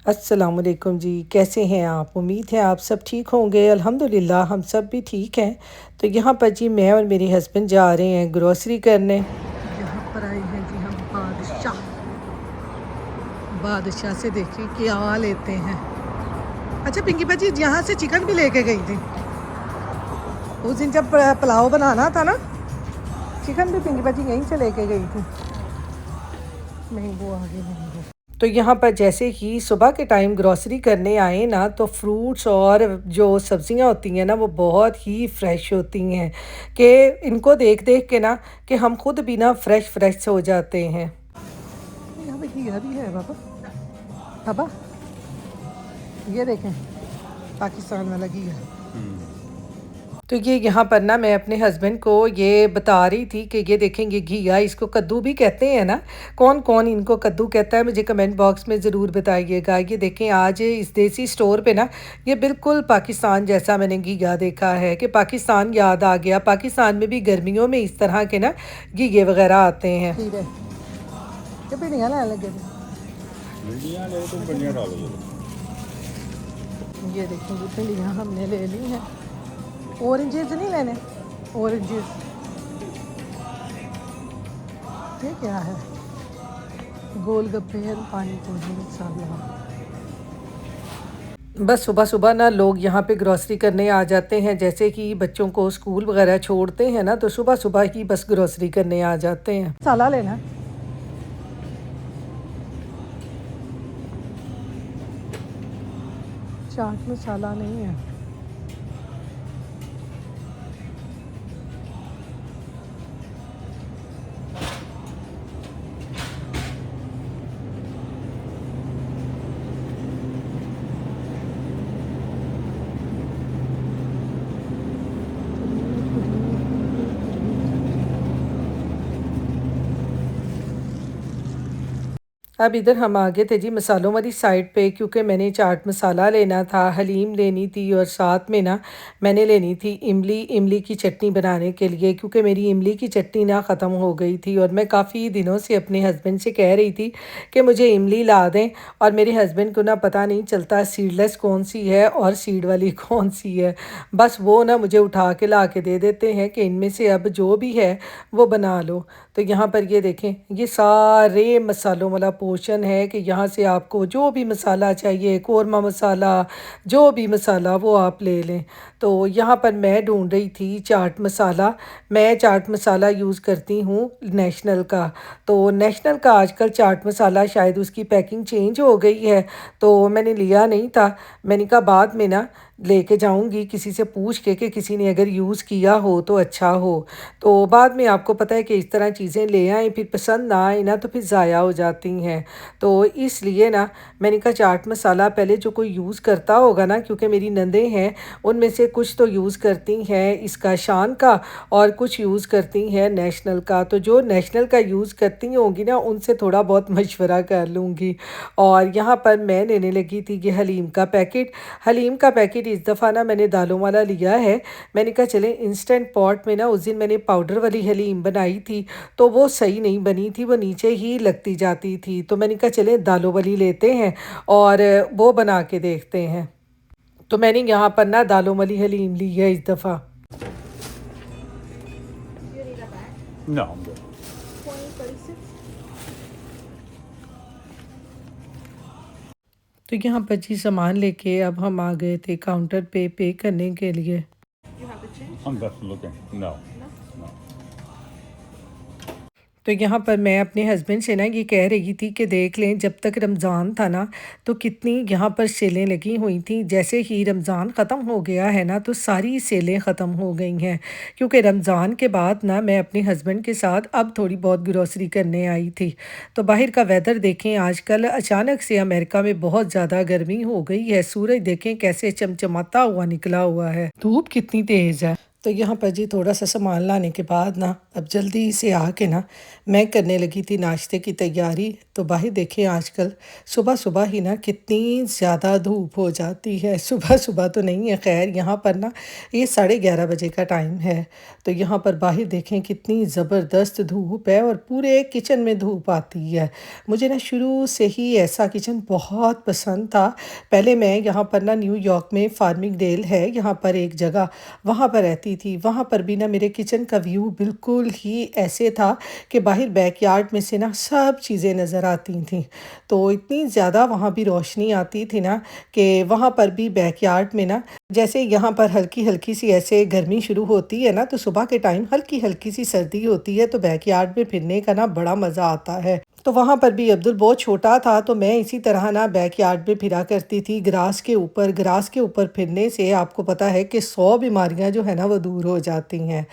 अस्सलामुअलैकुम जी, कैसे हैं आप? उम्मीद है आप सब ठीक होंगे। अल्हम्दुलिल्लाह हम सब भी ठीक हैं। तो यहाँ पर जी मैं और मेरे हस्बैंड जा रहे हैं ग्रोसरी करने। यहाँ पर आए हैं जी हम बादशाह। बादशाह से देखिए क्या लेते हैं। अच्छा पिंकी बाजी यहाँ से चिकन भी लेके गई थी उस दिन जब पुलाव बनाना था ना। चिकन भी पिंकी बाजी यहीं से लेके गई थी। मैंगो आगे मैंगो। तो यहाँ पर जैसे ही सुबह के टाइम ग्रोसरी करने आए ना तो फ्रूट्स और जो सब्जियां होती हैं ना वो बहुत ही फ्रेश होती हैं कि इनको देख देख के ना कि हम खुद भी ना फ्रेश फ्रेश हो जाते हैं। यहाँ पे घिया भी है बाबा। बाबा ये देखें पाकिस्तान वाला घिया। तो ये यहाँ पर ना मैं अपने हस्बैंड को ये बता रही थी कि ये देखेंगे घिया, इसको कद्दू भी कहते हैं ना। कौन कौन इनको कद्दू कहता है मुझे कमेंट बॉक्स में ज़रूर बताइएगा। ये देखें आज इस देसी स्टोर पे ना ये बिल्कुल पाकिस्तान जैसा मैंने घिया देखा है कि पाकिस्तान याद आ गया। पाकिस्तान में भी गर्मियों में इस तरह के ना घिये वगैरह आते हैं। ये देखें भिंडियाँ हमने ले ली हैं। ऑरेंजेस नहीं लेने, ऑरेंजेस। ये क्या है? गोलगप्पे और पानी पूरी मसाला। बस सुबह सुबह ना लोग यहाँ पे ग्रोसरी करने आ जाते हैं। जैसे कि बच्चों को स्कूल वगैरह छोड़ते हैं ना तो सुबह सुबह ही बस ग्रोसरी करने आ जाते हैं। मसाला लेना, चाट मसाला नहीं है। अब इधर हम आ गए थे जी मसालों वाली साइड पे क्योंकि मैंने चाट मसाला लेना था, हलीम लेनी थी और साथ में ना मैंने लेनी थी इमली। इमली की चटनी बनाने के लिए क्योंकि मेरी इमली की चटनी ना ख़त्म हो गई थी और मैं काफ़ी दिनों से अपने हस्बैंड से कह रही थी कि मुझे इमली ला दें। और मेरे हस्बैंड को ना पता नहीं चलता सीडलेस कौन सी है और सीड वाली कौन सी है। बस वो ना मुझे उठा के ला के दे देते हैं कि इनमें से अब जो भी है वो बना लो। तो यहाँ पर ये देखें ये सारे मसालों वाला पोर्शन है कि यहाँ से आपको जो भी मसाला चाहिए, कौरमा मसाला, जो भी मसाला वो आप ले लें। तो यहाँ पर मैं ढूंढ रही थी चाट मसाला। मैं चाट मसाला यूज़ करती हूँ नेशनल का। तो नेशनल का आजकल चाट मसाला शायद उसकी पैकिंग चेंज हो गई है तो मैंने लिया नहीं था। मैंने कहा बाद में ना लेके जाऊंगी किसी से पूछ के कि किसी ने अगर यूज़ किया हो तो अच्छा हो। तो बाद में आपको पता है कि इस तरह चीज़ें ले आएँ फिर पसंद ना आए ना तो फिर ज़ाया हो जाती हैं। तो इसलिए ना मैंने कहा चाट मसाला पहले जो कोई यूज़ करता होगा ना, क्योंकि मेरी नंदें हैं उनमें से कुछ तो यूज़ करती हैं इसका शान का और कुछ यूज़ करती हैं नेशनल का। तो जो नेशनल का यूज़ करती होंगी ना उनसे थोड़ा बहुत मशवरा कर लूँगी। और यहाँ पर मैं लेने लगी थी ये हलीम का पैकेट। हलीम का पैकेट इस दफ़ा ना मैंने दालों वाला लिया है। मैंने कहा चले इंस्टेंट पॉट में ना उस दिन मैंने पाउडर वाली हलीम बनाई थी तो वो सही नहीं बनी थी, वो नीचे ही लगती जाती थी। तो मैंने कहा चले दालों वाली लेते हैं और वो बना के देखते हैं। तो मैंने यहाँ पर ना दालों वाली हलीम ली है इस दफ़ा। No, I'm good. तो यहाँ पर जी सामान लेके अब हम आ गए थे काउंटर पे करने के लिए। I'm just looking. No. तो यहाँ पर मैं अपने हस्बैंड से ना ये कह रही थी कि देख लें जब तक रमज़ान था ना तो कितनी यहाँ पर सेलें लगी हुई थी। जैसे ही रमज़ान ख़त्म हो गया है ना तो सारी सेलें ख़त्म हो गई हैं। क्योंकि रमज़ान के बाद ना मैं अपने हस्बैंड के साथ अब थोड़ी बहुत ग्रोसरी करने आई थी। तो बाहर का वेदर देखें आजकल अचानक से अमेरिका में बहुत ज़्यादा गर्मी हो गई है। सूरज देखें कैसे चमचमाता हुआ निकला हुआ है, धूप कितनी तेज़ है। तो यहाँ पर जी थोड़ा सा सामान लाने के बाद ना अब जल्दी से आके ना मैं करने लगी थी नाश्ते की तैयारी। तो बाहर देखें आजकल सुबह सुबह ही ना कितनी ज़्यादा धूप हो जाती है। सुबह सुबह तो नहीं है, खैर यहाँ पर ना ये 11:30 बजे का टाइम है। तो यहाँ पर बाहर देखें कितनी ज़बरदस्त धूप है और पूरे किचन में धूप आती है। मुझे ना शुरू से ही ऐसा किचन बहुत पसंद था। पहले मैं यहाँ पर ना न्यूयॉर्क में फार्मिंग डेल है यहाँ पर एक जगह, वहाँ पर रहती थी। वहाँ पर भी ना मेरे किचन का व्यू बिल्कुल ही ऐसे था कि बाहर बैकयार्ड में से ना सब चीज़ें नज़र आती थीं। तो इतनी ज़्यादा वहाँ भी रोशनी आती थी ना कि वहाँ पर भी बैकयार्ड में ना जैसे यहाँ पर हल्की हल्की सी ऐसे गर्मी शुरू होती है ना, तो सुबह के टाइम हल्की हल्की सी सर्दी होती है, तो बैकयार्ड में फिरने का ना बड़ा मज़ा आता है। तो वहाँ पर भी अब्दुल बहुत छोटा था, तो मैं इसी तरह ना बैकयार्ड में फिरा करती थी ग्रास के ऊपर फिरने से आपको पता है कि 100 बीमारियाँ जो है ना वो दूर हो जाती हैं।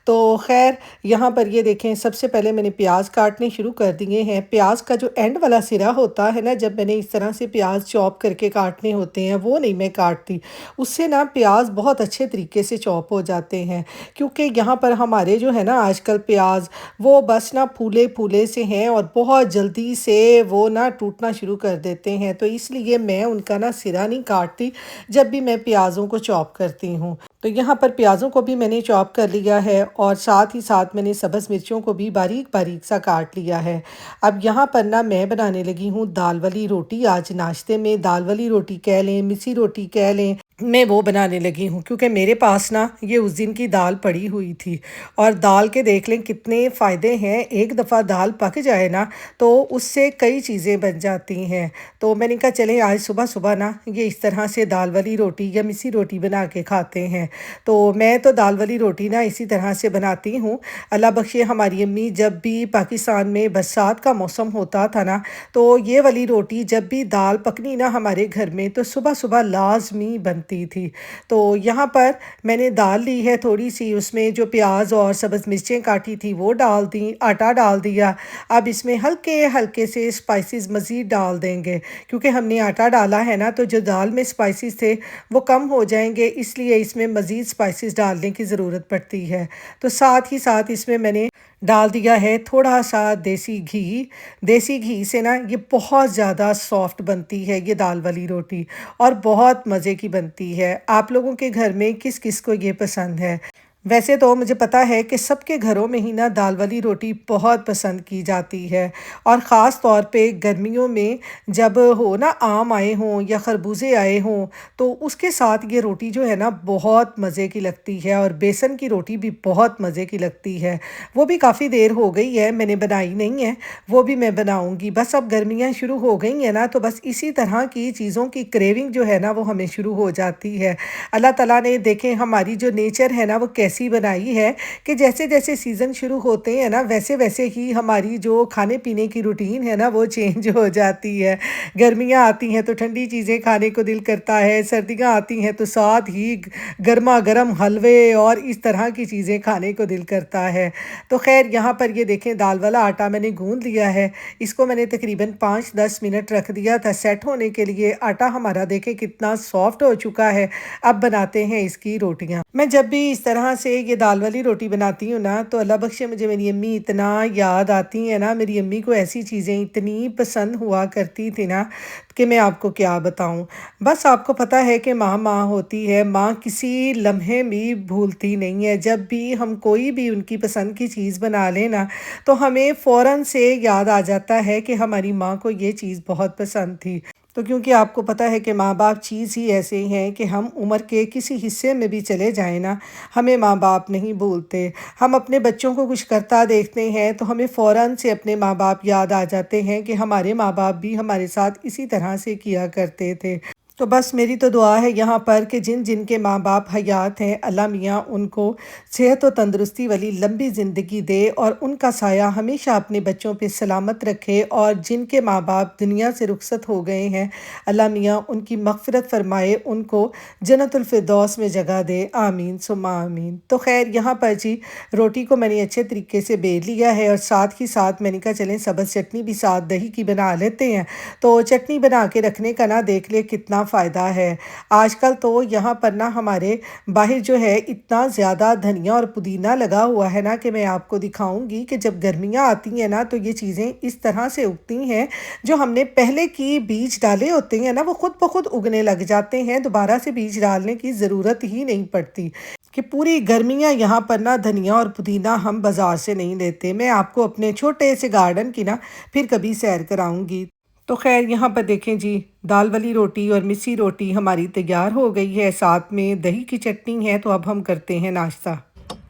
तो खैर यहाँ पर ये देखें, सबसे पहले मैंने प्याज काटने शुरू कर दिए हैं। प्याज का जो एंड वाला सिरा होता है ना, जब मैंने इस तरह से प्याज चॉप करके काटने होते हैं वो नहीं मैं काटती, उससे ना प्याज बहुत अच्छे तरीके से चॉप हो जाते हैं। क्योंकि यहाँ पर हमारे जो है ना आजकल प्याज वो बस ना फूले फूले से हैं और बहुत जल्दी से वो ना टूटना शुरू कर देते हैं, तो इसलिए मैं उनका ना सिरा नहीं काटती जब भी मैं प्याज़ों को चॉप करती हूँ। तो यहाँ पर प्याज़ों को भी मैंने चॉप कर लिया है और साथ ही साथ मैंने सब्ज़ मिर्चों को भी बारीक बारीक सा काट लिया है। अब यहाँ पर ना मैं बनाने लगी हूँ दाल वाली रोटी। आज नाश्ते में दाल वाली रोटी कह लें, मिसी रोटी कह लें, मैं वो बनाने लगी हूँ क्योंकि मेरे पास ना ये उस दिन की दाल पड़ी हुई थी। और दाल के देख लें कितने फ़ायदे हैं, एक दफ़ा दाल पक जाए ना तो उससे कई चीज़ें बन जाती हैं। तो मैंने कहा चलें आज सुबह सुबह ना ये इस तरह से दाल वाली रोटी या मिसी रोटी बना के खाते हैं। तो मैं तो दाल वाली रोटी ना इसी तरह से बनाती हूँ। अल्लाह बख्शे हमारी अम्मी जब भी पाकिस्तान में बरसात का मौसम होता था ना, तो ये वाली रोटी जब भी दाल पकनी ना हमारे घर में तो सुबह सुबह लाजमी बनती थी। तो यहाँ पर मैंने दाल ली है थोड़ी सी, उसमें जो प्याज और सब्ज़ मिर्चें काटी थी वो डाल दी, आटा डाल दिया। अब इसमें हल्के हल्के से स्पाइसेस मज़ीद डाल देंगे क्योंकि हमने आटा डाला है ना, तो जो दाल में स्पाइसेस थे वो कम हो जाएंगे, इसलिए इसमें मज़ीद स्पाइसेस डालने की ज़रूरत पड़ती है। तो साथ ही साथ इसमें मैंने डाल दिया है थोड़ा सा देसी घी। देसी घी से ना ये बहुत ज़्यादा सॉफ्ट बनती है ये दाल वाली रोटी और बहुत मज़े की बनती है। आप लोगों के घर में किस किस को ये पसंद है? वैसे तो मुझे पता है कि सबके घरों में ही ना दाल वाली रोटी बहुत पसंद की जाती है और ख़ास तौर पे गर्मियों में जब हो ना आम आए हों या खरबूजे आए हों, तो उसके साथ ये रोटी जो है ना बहुत मज़े की लगती है और बेसन की रोटी भी बहुत मज़े की लगती है। वो भी काफ़ी देर हो गई है मैंने बनाई नहीं है, वो भी मैं बनाऊंगी। बस अब गर्मियाँ शुरू हो गई हैं ना, तो बस इसी तरह की चीज़ों की क्रेविंग जो है ना वो हमें शुरू हो जाती है। अल्लाह ताला ने देखें हमारी जो नेचर है ना वो कैसी बनाई है कि जैसे जैसे सीज़न शुरू होते हैं ना वैसे वैसे ही हमारी जो खाने पीने की रूटीन है ना वो चेंज हो जाती है। गर्मियाँ आती हैं तो ठंडी चीज़ें खाने को दिल करता है, सर्दियाँ आती हैं तो साथ ही गर्मा गर्म हलवे और इस तरह की चीज़ें खाने को दिल करता है। तो खैर यहाँ पर ये देखें दाल वाला आटा मैंने गूंद लिया है, इसको मैंने तकरीबन 5-10 मिनट रख दिया था सेट होने के लिए। आटा हमारा देखें कितना सॉफ्ट हो चुका है। अब बनाते हैं इसकी रोटियां। मैं जब भी इस तरह से ये दाल वाली रोटी बनाती हूँ ना, तो अल्लाह बख्शे मुझे मेरी अम्मी इतना याद आती है ना। मेरी अम्मी को ऐसी चीज़ें इतनी पसंद हुआ करती थी ना कि मैं आपको क्या बताऊँ। बस आपको पता है कि माँ माँ होती है, माँ किसी लम्हे भी भूलती नहीं है। जब भी हम कोई भी उनकी पसंद की चीज़ बना लें ना, तो हमें फ़ौरन से याद आ जाता है कि हमारी माँ को ये चीज़ बहुत पसंद थी। तो क्योंकि आपको पता है कि माँ-बाप चीज़ ही ऐसे हैं कि हम उम्र के किसी हिस्से में भी चले जाएँ ना, हमें माँ-बाप नहीं भूलते। हम अपने बच्चों को कुछ करता देखते हैं तो हमें फ़ौरन से अपने माँ-बाप याद आ जाते हैं कि हमारे माँ-बाप भी हमारे साथ इसी तरह से किया करते थे। तो बस मेरी तो दुआ है यहाँ पर कि जिन जिन के माँ बाप हयात हैं, अल्लाह मियाँ उनको सेहत और तंदुरुस्ती वाली लंबी ज़िंदगी दे और उनका साया हमेशा अपने बच्चों पे सलामत रखे। और जिनके माँ बाप दुनिया से रुखसत हो गए हैं, अल्लाह मियाँ उनकी मग़फ़िरत फ़रमाए, उनको जन्नतुल फ़िरदौस में जगह दे। आमीन सुम्मा आमीन। तो खैर यहाँ पर जी रोटी को मैंने अच्छे तरीके से बेल लिया है और साथ ही साथ मैंने कहा चलें सब्ज़ चटनी भी साथ दही की बना लेते हैं। तो चटनी बना के रखने का ना देख ले कितना फ़ायदा है। आजकल तो यहाँ पर ना हमारे बाहर जो है इतना ज़्यादा धनिया और पुदीना लगा हुआ है ना कि मैं आपको दिखाऊंगी कि जब गर्मियाँ आती हैं ना तो ये चीज़ें इस तरह से उगती हैं। जो हमने पहले की बीज डाले होते हैं ना वो खुद ब खुद उगने लग जाते हैं, दोबारा से बीज डालने की ज़रूरत ही नहीं पड़ती। कि पूरी गर्मियाँ यहाँ पर ना धनिया और पुदीना हम बाज़ार से नहीं लेते। मैं आपको अपने छोटे से गार्डन की ना फिर कभी सैर कराऊंगी। तो खैर यहाँ पर देखें जी, दाल वाली रोटी और मिस्सी रोटी हमारी तैयार हो गई है, साथ में दही की चटनी है। तो अब हम करते हैं नाश्ता।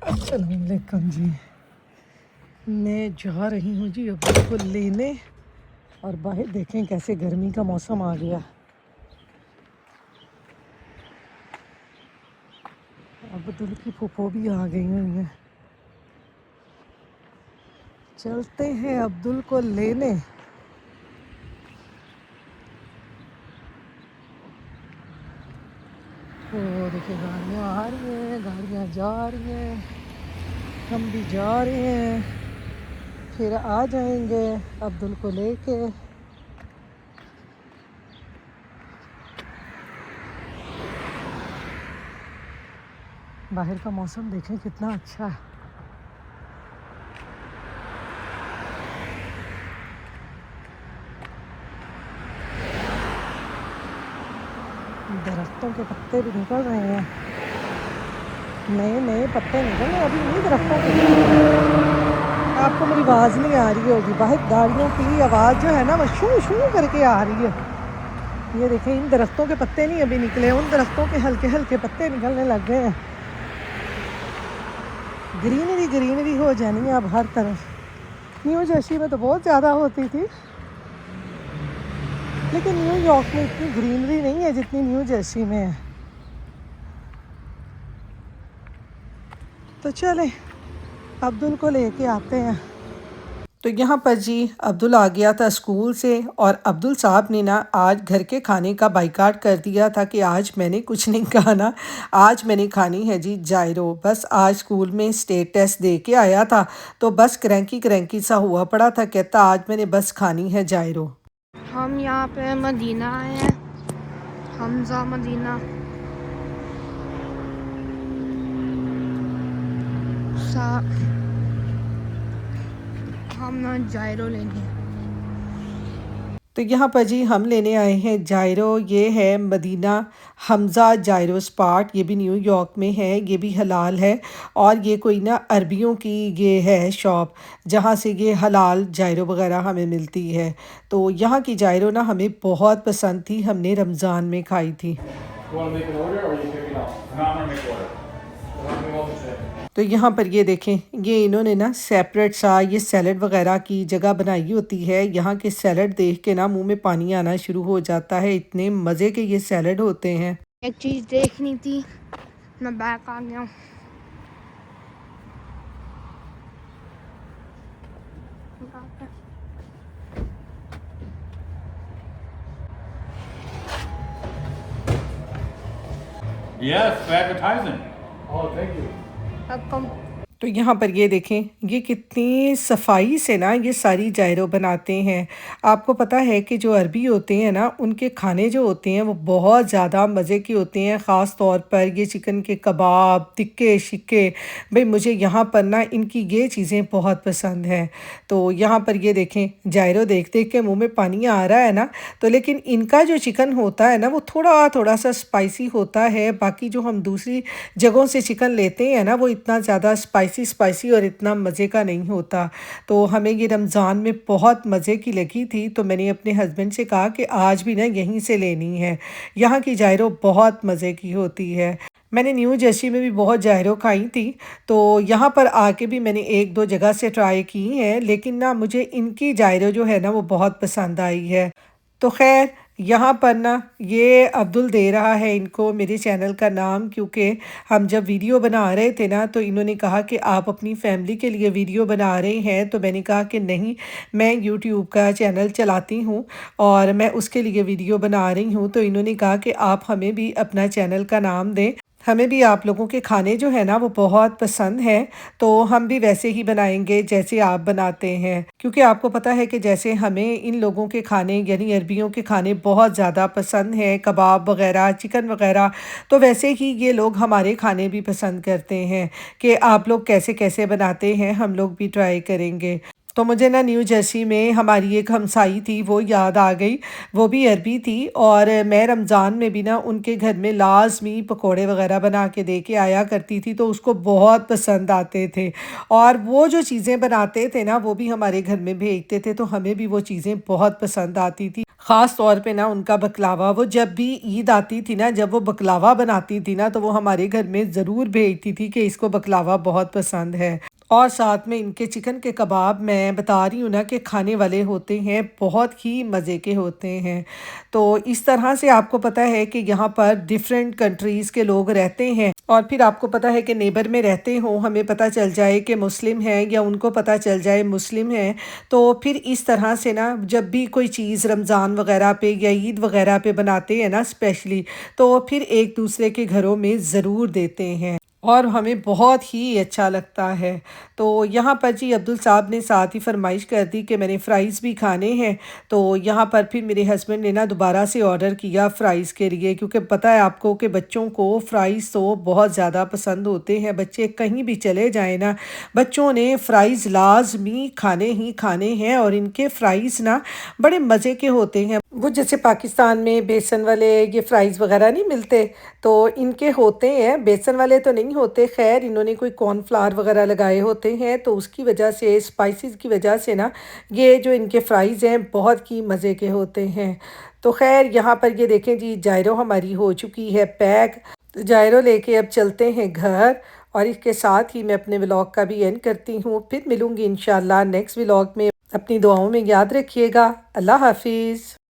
अस्सलाम वालेकुम जी, मैं जा रही हूँ जी अब इसको लेने, और बाहर देखें कैसे गर्मी का मौसम आ गया। अब्दुल की फूफो भी आ गई हुई हैं। चलते हैं अब्दुल को लेने। तो देखिए गाड़ियाँ आ रही हैं, गाड़ियाँ जा रही हैं, हम भी जा रहे हैं, फिर आ जाएंगे अब्दुल को लेके। बाहर का मौसम देखें कितना अच्छा है। दरख्तों के पत्ते भी निकल रहे हैं, नए नए पत्ते निकल रहे हैं अभी नहीं दरख्तों के। आपको मेरी आवाज़ नहीं आ रही होगी, बाहर गाड़ियों की आवाज़ जो है ना वो शू शू करके आ रही है। ये देखें इन दरख्तों के पत्ते नहीं अभी निकले, उन दरख्तों के हल्के हल्के पत्ते निकलने लग गए हैं। ग्रीनरी ग्रीनरी हो जानी है अब हर तरफ। न्यू जर्सी में तो बहुत ज़्यादा होती थी, लेकिन न्यूयॉर्क में इतनी ग्रीनरी नहीं है जितनी न्यू जर्सी में है। तो चले अब्दुल को लेके आते हैं। तो यहाँ पर जी अब्दुल आ गया था स्कूल से, और अब्दुल साहब ने ना आज घर के खाने का बाइकाट कर दिया था कि आज मैंने कुछ नहीं खाना, आज मैंने खानी है जी जायरो। बस आज स्कूल में स्टेट टेस्ट दे के आया था तो बस क्रैंकी क्रैंकी सा हुआ पड़ा था, कहता आज मैंने बस खानी है जायरो। हम यहाँ पे मदीना आए हैं, हमजा मदीना। हम ना जायरो लेंगे। तो यहाँ पर जी हम लेने आए हैं जायरो। ये है मदीना हमज़ा जायरो स्पॉट, ये भी न्यूयॉर्क में है, ये भी हलाल है। और ये कोई ना अरबियों की ये है शॉप जहाँ से ये हलाल जायरो वगैरह हमें मिलती है। तो यहाँ की जायरो ना हमें बहुत पसंद थी, हमने रमज़ान में खाई थी। तो यहाँ पर ये देखें, ये इन्होंने ना सेपरेट सा ये सैलड वगैरह की जगह बनाई होती है। यहाँ के सैलड देख के ना मुंह में पानी आना शुरू हो जाता है, इतने मज़े के ये सैलड होते हैं। एक चीज़ देखनी थी, मैं बैक आ गया हूँ। Yes, for advertising. वेलकम। तो यहाँ पर ये देखें, ये कितनी सफाई से ना ये सारी जायरो बनाते हैं। आपको पता है कि जो अरबी होते हैं ना उनके खाने जो होते हैं वो बहुत ज़्यादा मज़े के होते हैं। ख़ास तौर पर ये चिकन के कबाब, टिक्के शिक्के, भाई मुझे यहाँ पर ना इनकी ये चीज़ें बहुत पसंद हैं। तो यहाँ पर ये देखें, जायरो देख देख के मुँह में पानी आ रहा है ना। तो लेकिन इनका जो चिकन होता है ना वो थोड़ा थोड़ा सा स्पाइसी होता है, बाकी जो हम दूसरी जगहों से चिकन लेते हैं ना वो इतना ज़्यादा स्पाइसी और इतना मज़े का नहीं होता। तो हमें ये रमज़ान में बहुत मज़े की लगी थी, तो मैंने अपने हस्बैंड से कहा कि आज भी ना यहीं से लेनी है। यहाँ की जायरो बहुत मज़े की होती है। मैंने न्यू जर्सी में भी बहुत जायरो खाई थी, तो यहाँ पर आके भी मैंने एक दो जगह से ट्राई की हैं, लेकिन ना मुझे इनकी जायरो जो है ना वो बहुत पसंद आई है। तो खैर यहाँ पर ना ये अब्दुल दे रहा है इनको मेरे चैनल का नाम, क्योंकि हम जब वीडियो बना रहे थे ना तो इन्होंने कहा कि आप अपनी फैमिली के लिए वीडियो बना रहे हैं। तो मैंने कहा कि नहीं, मैं यूट्यूब का चैनल चलाती हूँ और मैं उसके लिए वीडियो बना रही हूँ। तो इन्होंने कहा कि आप हमें भी अपना चैनल का नाम दें। हमें भी आप लोगों के खाने जो है ना वो बहुत पसंद हैं, तो हम भी वैसे ही बनाएँगे जैसे आप बनाते हैं। क्योंकि आपको पता है कि जैसे हमें इन लोगों के खाने यानी अरबियों के खाने बहुत ज़्यादा पसंद हैं, कबाब वग़ैरह, चिकन वग़ैरह, तो वैसे ही ये लोग हमारे खाने भी पसंद करते हैं कि आप लोग कैसे-कैसे बनाते हैं, हम लोग भी ट्राई करेंगे। तो मुझे ना न्यू जर्सी में हमारी एक हमसाई थी वो याद आ गई, वो भी अरबी थी और मैं रमज़ान में भी ना उनके घर में लाज़मी पकोड़े वग़ैरह बना के दे के आया करती थी, तो उसको बहुत पसंद आते थे और वो जो चीज़ें बनाते थे ना वो भी हमारे घर में भेजते थे, तो हमें भी वो चीज़ें बहुत पसंद आती थी। ख़ास तौर पे ना उनका बकलावा, वो जब भी ईद आती थी ना, जब वो बकलावा बनाती थी ना, तो वो हमारे घर में ज़रूर भेजती थी कि इसको बकलावा बहुत पसंद है। और साथ में इनके चिकन के कबाब मैं बता रही हूँ ना कि खाने वाले होते हैं, बहुत ही मज़े के होते हैं। तो इस तरह से आपको पता है कि यहाँ पर डिफ़रेंट कंट्रीज़ के लोग रहते हैं और फिर आपको पता है कि नेबर में रहते हों, हमें पता चल जाए कि मुस्लिम हैं या उनको पता चल जाए मुस्लिम हैं, तो फिर इस तरह से ना जब भी कोई चीज़ रमज़ान वग़ैरह पे या ईद वग़ैरह पे बनाते हैं ना स्पेशली, तो फिर एक दूसरे के घरों में ज़रूर देते हैं। और हमें बहुत ही अच्छा लगता है। तो यहाँ पर जी अब्दुल साहब ने साथ ही फ़रमाइश कर दी कि मैंने फ़्राइज़ भी खाने हैं, तो यहाँ पर फिर मेरे हस्बैंड ने ना दोबारा से ऑर्डर किया फ़्राइज़ के लिए, क्योंकि पता है आपको कि बच्चों को फ़्राइज़ तो बहुत ज़्यादा पसंद होते हैं। बच्चे कहीं भी चले जाएँ ना, बच्चों ने फ़्राइज़ लाज़मी खाने ही खाने हैं और इनके फ़्राइज़ ना बड़े मज़े के होते हैं। वो जैसे पाकिस्तान में बेसन वाले ये फ़्राइज़ वग़ैरह नहीं मिलते, तो इनके होते हैं, बेसन वाले तो नहीं होते, ख़ैर इन्होंने कोई कॉर्नफ्लावर वग़ैरह लगाए होते हैं, तो उसकी वजह से स्पाइसेस की वजह से ना ये जो इनके फ़्राइज़ हैं बहुत ही मज़े के होते हैं। तो ख़ैर यहाँ पर ये देखें जी जायरो हमारी हो चुकी है पैक, तो जायरो लेके अब चलते हैं घर और इसके साथ ही मैं अपने व्लॉग का भी एंड करती हूँ। फिर मिलूँगी इंशाअल्लाह नेक्स्ट व्लॉग में। अपनी दुआओं में याद रखिएगा। अल्लाह हाफ़िज़।